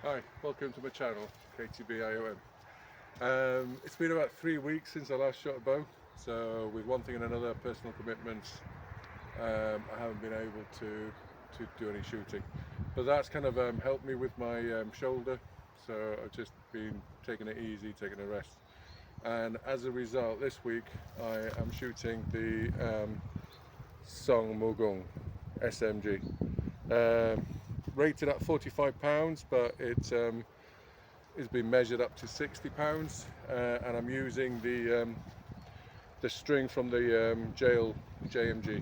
Hi, welcome to my channel, KTB IOM. It's been about 3 weeks since I last shot a bow, so with one thing and another, personal commitments, I haven't been able to do any shooting. But that's kind of helped me with my shoulder, so I've just been taking it easy, taking a rest. And as a result, this week I am shooting the Song Mugung SMG. Rated at £45, but it's been measured up to £60, and I'm using the string from the jail JMG,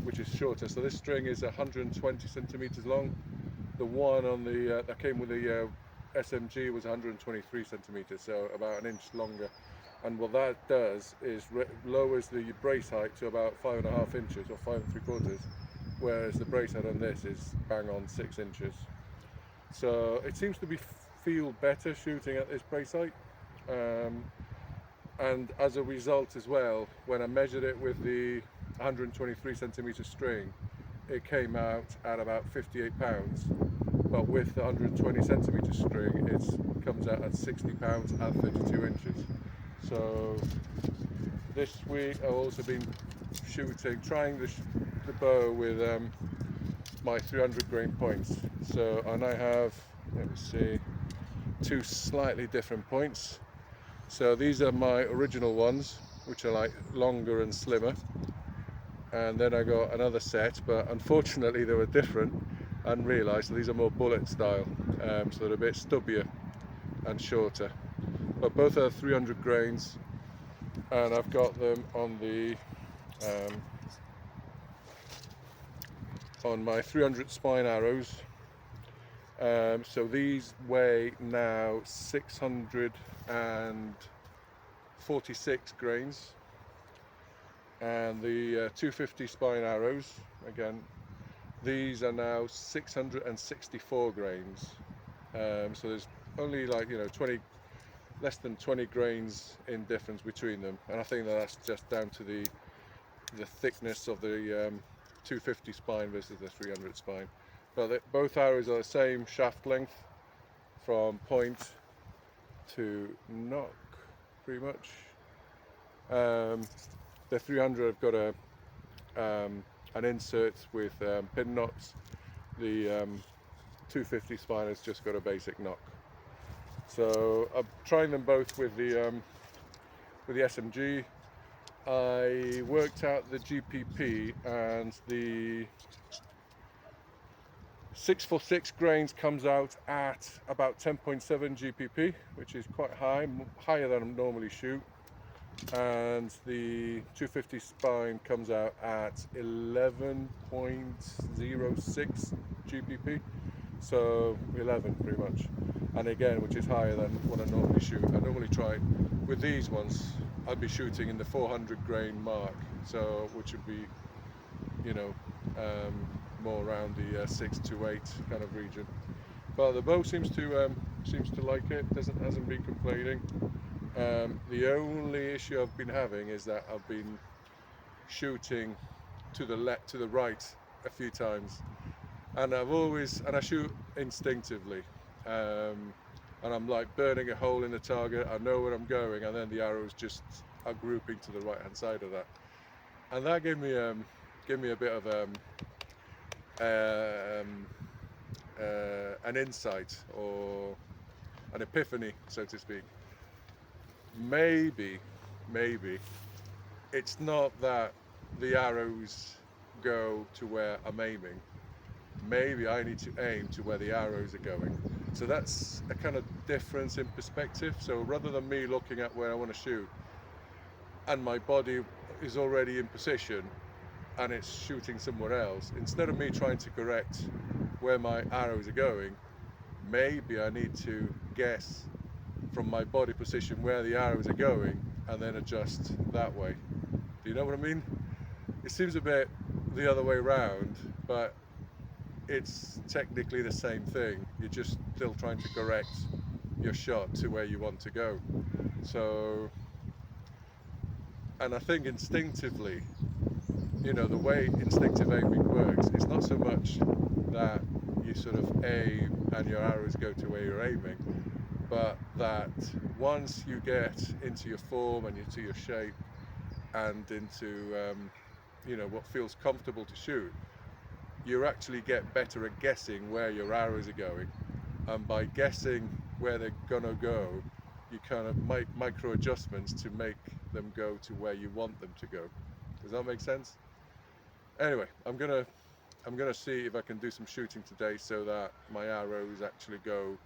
which is shorter. So this string is 120 centimeters long. The one on the that came with the SMG was 123 centimeters, so about an inch longer. And what that does is lowers the brace height to about 5.5 inches or 5 3/4, whereas the brace height on this is bang on 6 inches. So it seems to feel better shooting at this brace height, and as a result as well, when I measured it with the 123 centimeter string, it came out at about £58, but with the 120 centimeter string it comes out at £60 at 32 inches. So this week I've also been trying the bow with my 300 grain points. So, and I have, let me see, two slightly different points. So these are my original ones, which are like longer and slimmer. And then I got another set, but unfortunately they were different and realised that these are more bullet style, so they're a bit stubbier and shorter. But both are 300 grains, and I've got them on the on my 300 spine arrows. So these weigh now 646 grains, and the 250 spine arrows, again, these are now 664 grains. So there's only, like, 20, less than 20 grains in difference between them, and I think that's just down to the thickness of the 250 spine versus the 300 spine. But both arrows are the same shaft length from point to nock, pretty much. The 300 have got an insert with pin knots. The 250 spine has just got a basic knock. So I'm trying them both with the SMG. I worked out the GPP, and the 646 grains comes out at about 10.7 GPP, which is quite high, higher than I normally shoot. And the 250 spine comes out at 11.06 GPP, so 11 pretty much. And again, which is higher than what I normally shoot. I normally try with these ones, I'd be shooting in the 400 grain mark, so which would be, more around the 6 to 8 kind of region. But the bow seems to like it. Hasn't been complaining. The only issue I've been having is that I've been shooting to the right a few times, and I shoot instinctively, and I'm like burning a hole in the target. I know where I'm going, and then the arrows just are grouping to the right hand side of that, and that gave me a bit of an insight, or an epiphany, so to speak. Maybe it's not that the arrows go to where I'm aiming. Maybe I need to aim to where the arrows are going. So that's a kind of difference in perspective. So rather than me looking at where I want to shoot and my body is already in position and it's shooting somewhere else, instead of me trying to correct where my arrows are going, maybe I need to guess from my body position where the arrows are going and then adjust that way. Do you know what I mean? It seems a bit the other way around, but it's technically the same thing. You're just still trying to correct your shot to where you want to go. So, and I think instinctively, the way instinctive aiming works, it's not so much that sort of aim and your arrows go to where you're aiming, but that once you get into your form and into your shape and into what feels comfortable to shoot, you actually get better at guessing where your arrows are going, and by guessing where they're gonna go, you kind of make micro adjustments to make them go to where you want them to go. Does that make sense? Anyway, I'm gonna see if I can do some shooting today so that my arrows actually go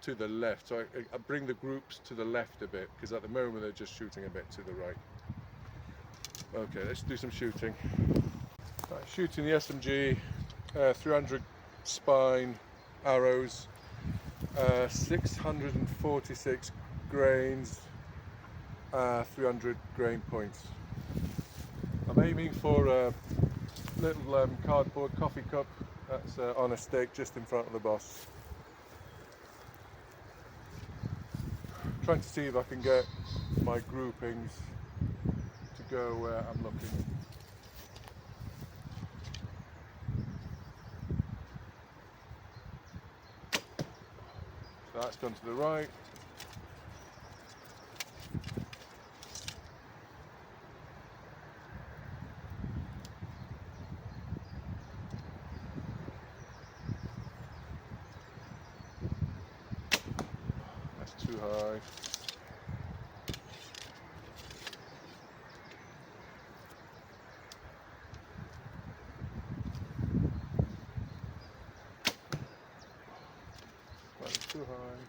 to the left. So I bring the groups to the left a bit, because at the moment they're just shooting a bit to the right. Okay, let's do some shooting. Right, shooting the SMG 300 spine arrows, 646 grains, 300 grain points. I'm aiming for a little cardboard coffee cup that's on a stick just in front of the boss. Trying to see if I can get my groupings to go where I'm looking. So that's gone to the right. That's too high. That's too high.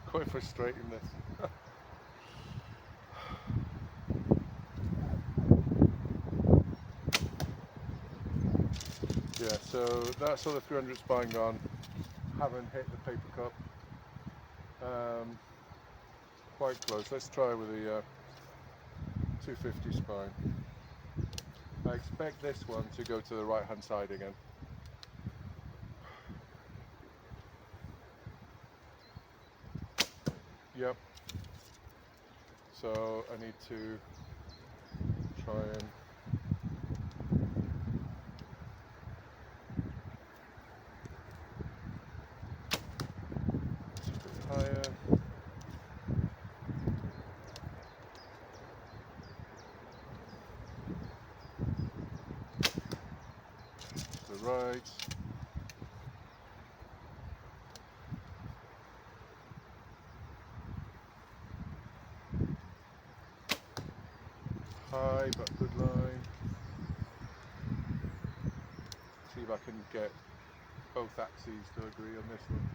Quite frustrating this. Yeah, so that's all the 300 spine gone. Haven't hit the paper cup. Quite close. Let's try with the 250 spine. I expect this one to go to the right hand side again. Yep. So I need to try and a bit higher. To the right. High but good line. See if I can get both axes to agree on this one.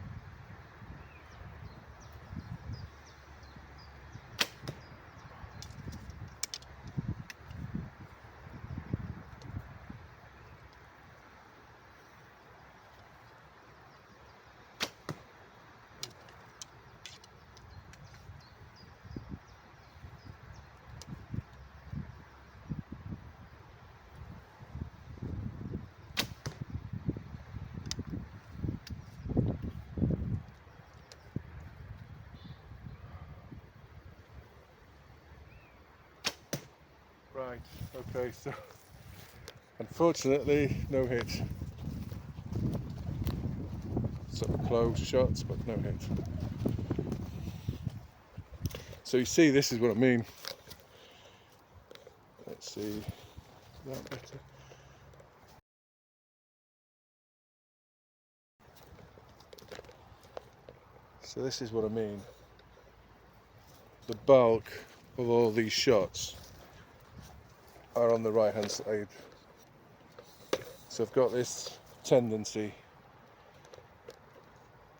Right, okay, so unfortunately no hit. Some close shots, but no hit. So you see, this is what I mean. Let's see, that better. So this is what I mean. The bulk of all these shots are on the right hand side. So I've got this tendency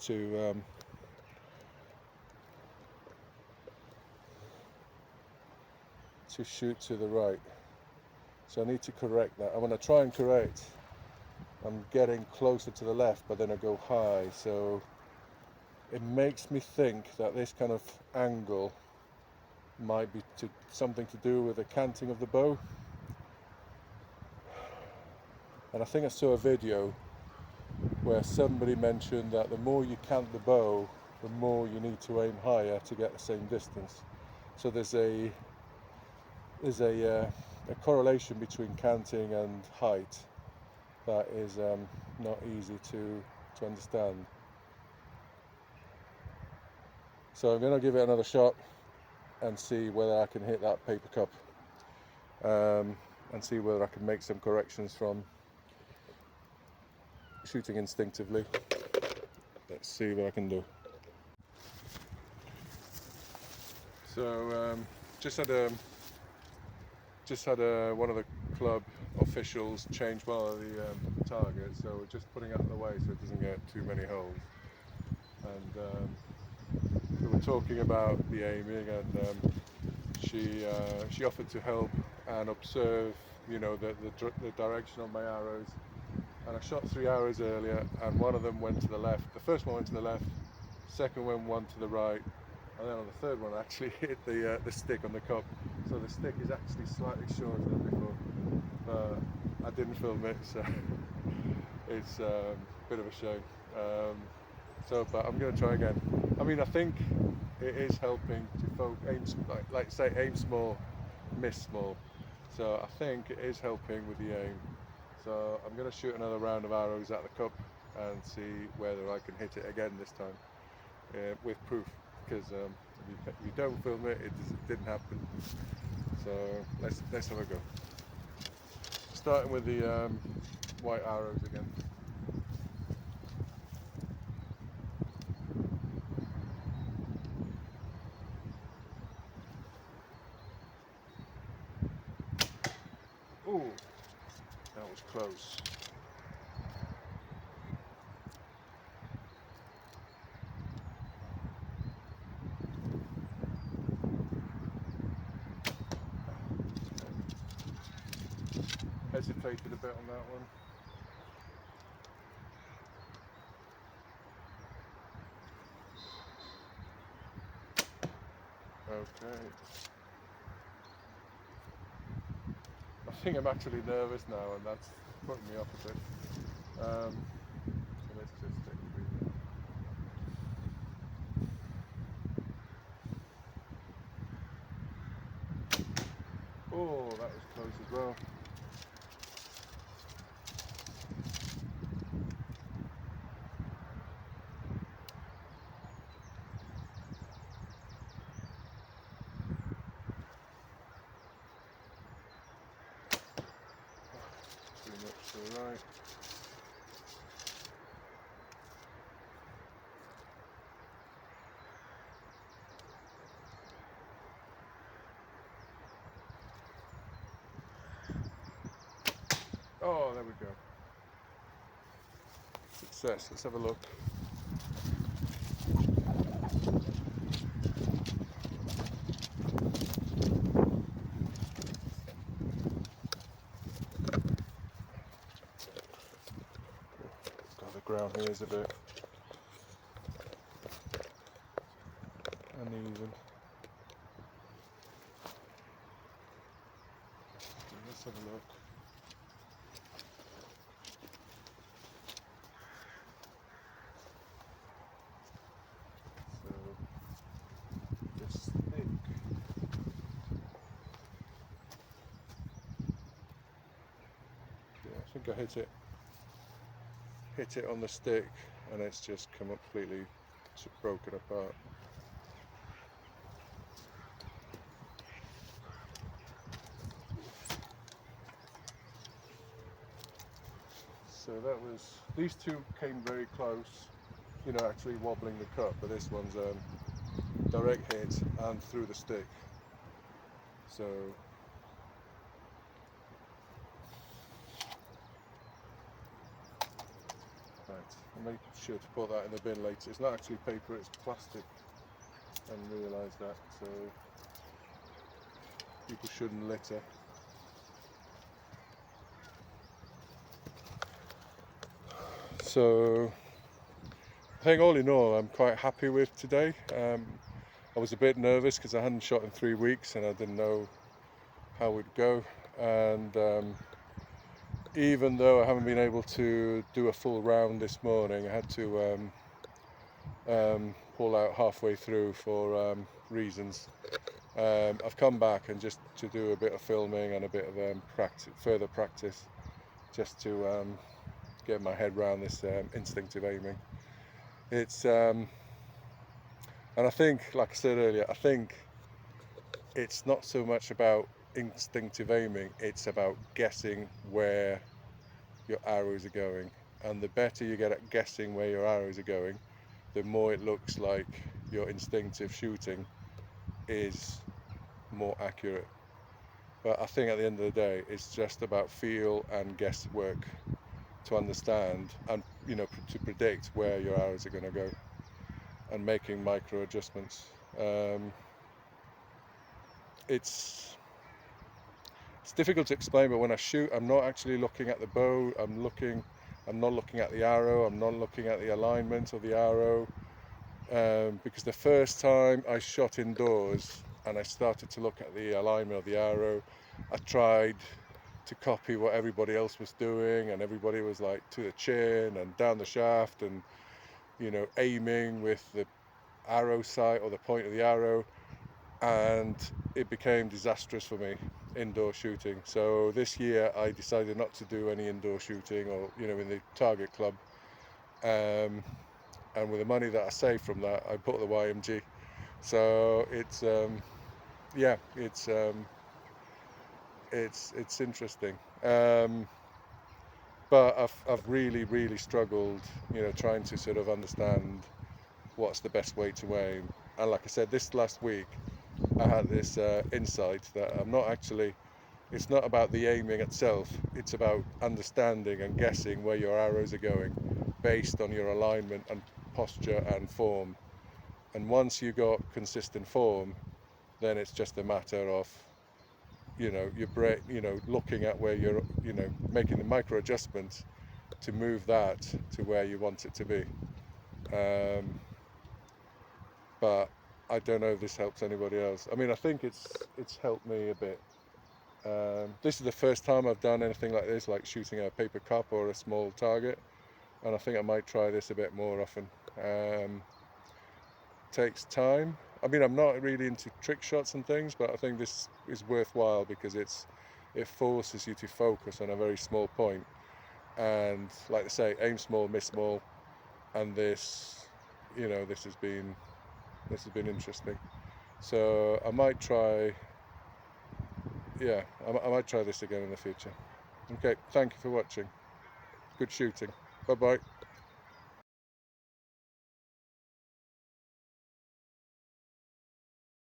to shoot to the right. So I need to correct that. And when I try and correct, I'm getting closer to the left, but then I go high. So it makes me think that this kind of angle might be something to do with the canting of the bow. And I think I saw a video where somebody mentioned that the more you cant the bow, the more you need to aim higher to get the same distance. So there's a correlation between canting and height that is not easy to understand. So I'm going to give it another shot and see whether I can hit that paper cup, and see whether I can make some corrections from shooting instinctively. Let's see what I can do. So just had one of the club officials change one of the targets, so we're just putting it out of the way so it doesn't get too many holes. And we were talking about the aiming, and she offered to help and observe, you know, the direction of my arrows. And I shot 3 arrows earlier, and one of them went to the left. The first one went to the left, second one went to the right, and then on the third one I actually hit the stick on the cup. So the stick is actually slightly shorter than before, but I didn't film it, so it's a bit of a shame. But I'm going to try again. I mean, I think it is helping to aim, like say, aim small, miss small. So I think it is helping with the aim. So I'm going to shoot another round of arrows at the cup and see whether I can hit it again this time, with proof. Because if you don't film it, it didn't happen. So let's have a go. Starting with the white arrows again. Ooh, that was close. Hesitated a bit on that one. Okay. I think I'm actually nervous now, and that's putting me off a bit. So let's just take a breather. Oh, that was close as well. Pretty much to the right. Oh, there we go. Success. Let's have a look. God, the ground here is a bit uneven. Let's have a look. So this stick I hit it on the stick and it's just come completely broken apart. So that was, these two came very close, you know, actually wobbling the cup, but this one's direct hit and through the stick. So right, I'll make sure to put that in the bin later. It's not actually paper, it's plastic, and realise that, so people shouldn't litter. So I think all in all I'm quite happy with today. I was a bit nervous because I hadn't shot in 3 weeks and I didn't know how it would go, and even though I haven't been able to do a full round this morning, I had to pull out halfway through for reasons. I've come back and just to do a bit of filming and a bit of further practice, just to get my head around this instinctive aiming. It's and I think, like I said earlier, I think it's not so much about instinctive aiming, it's about guessing where your arrows are going, and the better you get at guessing where your arrows are going, the more it looks like your instinctive shooting is more accurate. But I think at the end of the day it's just about feel and guesswork to understand and, you know, to predict where your arrows are going to go and making micro adjustments. It's difficult to explain, but when I shoot I'm not actually looking at the bow, I'm not looking at the arrow, I'm not looking at the alignment of the arrow, because the first time I shot indoors and I started to look at the alignment of the arrow, I tried to copy what everybody else was doing, and everybody was like to the chin and down the shaft and, you know, aiming with the arrow sight or the point of the arrow, and it became disastrous for me indoor shooting. So this year I decided not to do any indoor shooting, or, you know, in the target club, and with the money that I saved from that I bought the YMG. So it's yeah, it's interesting, but I've really struggled, you know, trying to sort of understand what's the best way to aim. And like I said, this last week I had this insight that it's not about the aiming itself, it's about understanding and guessing where your arrows are going based on your alignment and posture and form. And once you got consistent form, then it's just a matter of, you know, your brain, you know, looking at where you're, you know, making the micro adjustments to move that to where you want it to be. But I don't know if this helps anybody else. I mean, I think it's helped me a bit. This is the first time I've done anything like this, like shooting a paper cup or a small target, and I think I might try this a bit more often. Takes time. I mean, I'm not really into trick shots and things, but I think this is worthwhile because it forces you to focus on a very small point, and like I say, aim small, miss small, and this, you know, this has been interesting. So I might try, yeah, I might try this again in the future. Okay, thank you for watching. Good shooting. Bye bye.